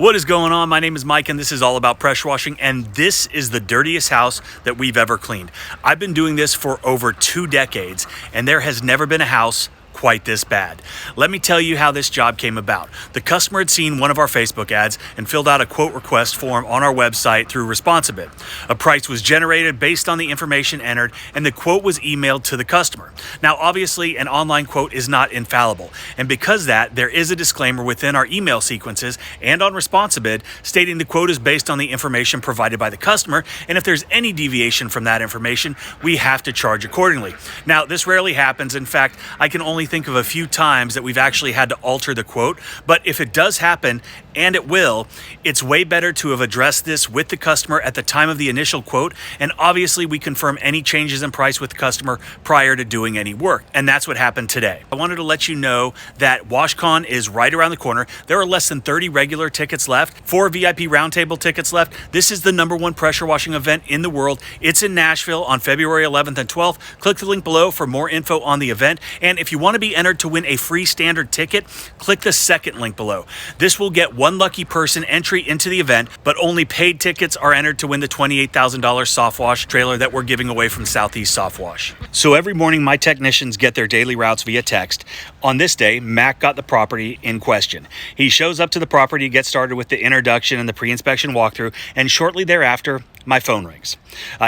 What is going on? My name is Mike and this is all about pressure washing, and this is the dirtiest house that we've ever cleaned. I've been doing this for over 2 decades and there has never been a house quite this bad. Let me tell you how this job came about. The customer had seen one of our Facebook ads and filled out a quote request form on our website through Responsibid. A price was generated based on the information entered and the quote was emailed to the customer. Now obviously an online quote is not infallible, and because that, there is a disclaimer within our email sequences and on Responsibid stating the quote is based on the information provided by the customer, and if there's any deviation from that information, we have to charge accordingly. Now this rarely happens. In fact, I can only think of a few times that we've actually had to alter the quote, but if it does happen, and it will, it's way better to have addressed this with the customer at the time of the initial quote, and obviously we confirm any changes in price with the customer prior to doing any work, and that's what happened today. I wanted to let you know that WashCon is right around the corner. There are less than 30 regular tickets left, 4 VIP roundtable tickets left. This is the #1 pressure washing event in the world. It's in Nashville on February 11th and 12th. Click the link below for more info on the event, and if you want to be entered to win a free standard ticket, click the second link below. This will get one lucky person entry into the event, but only paid tickets are entered to win the $28,000 soft wash trailer that we're giving away from Southeast Soft Wash. So every morning my technicians get their daily routes via text. On this day, Mac got the property in question. He shows up to the property, gets started with the introduction and the pre-inspection walkthrough, and shortly thereafter, my phone rings.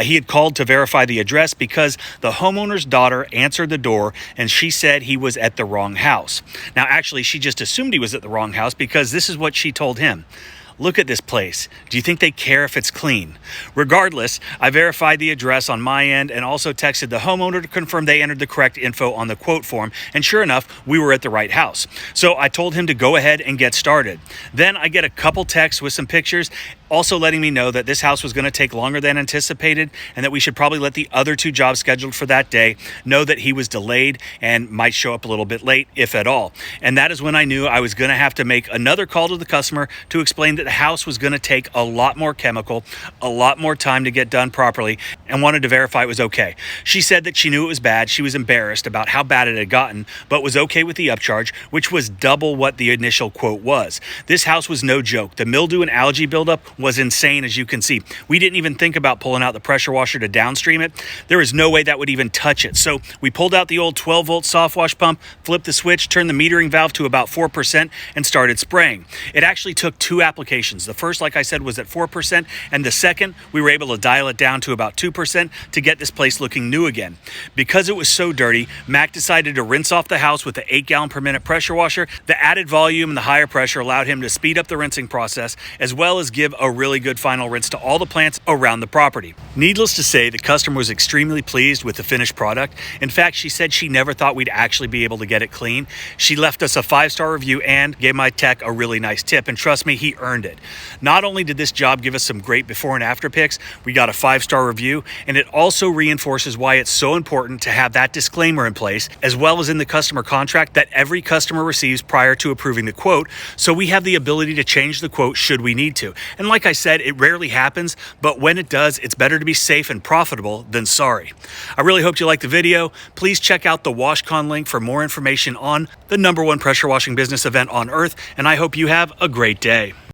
He had called to verify the address because the homeowner's daughter answered the door and she said he was at the wrong house. Now, actually, she just assumed he was at the wrong house because this is what she told him. Look at this place. Do you think they care if it's clean? Regardless, I verified the address on my end and also texted the homeowner to confirm they entered the correct info on the quote form, and sure enough, we were at the right house. So I told him to go ahead and get started. Then I get a couple texts with some pictures also letting me know that this house was going to take longer than anticipated and that we should probably let the other 2 jobs scheduled for that day know that he was delayed and might show up a little bit late, if at all. And that is when I knew I was going to have to make another call to the customer to explain that the house was going to take a lot more chemical, a lot more time to get done properly, and wanted to verify it was okay. She said that she knew it was bad. She was embarrassed about how bad it had gotten, but was okay with the upcharge, which was double what the initial quote was. This house was no joke. The mildew and algae buildup was insane, as you can see. We didn't even think about pulling out the pressure washer to downstream it. There is no way that would even touch it. So we pulled out the old 12-volt soft wash pump, flipped the switch, turned the metering valve to about 4%, and started spraying. It actually took 2 applications. The first, like I said, was at 4%, and the second, we were able to dial it down to about 2% to get this place looking new again. Because it was so dirty, Mac decided to rinse off the house with the 8-gallon per minute pressure washer. The added volume and the higher pressure allowed him to speed up the rinsing process, as well as give a really good final rinse to all the plants around the property. Needless to say, the customer was extremely pleased with the finished product. In fact, she said she never thought we'd actually be able to get it clean. She left us a 5-star review and gave my tech a really nice tip, and trust me, he earned it. Not only did this job give us some great before and after pics, we got a 5-star review, and it also reinforces why it's so important to have that disclaimer in place, as well as in the customer contract that every customer receives prior to approving the quote, so we have the ability to change the quote should we need to. And like I said, it rarely happens, but when it does, it's better to be safe and profitable than sorry. I really hope you liked the video. Please check out the WashCon link for more information on the #1 pressure washing business event on earth, and I hope you have a great day.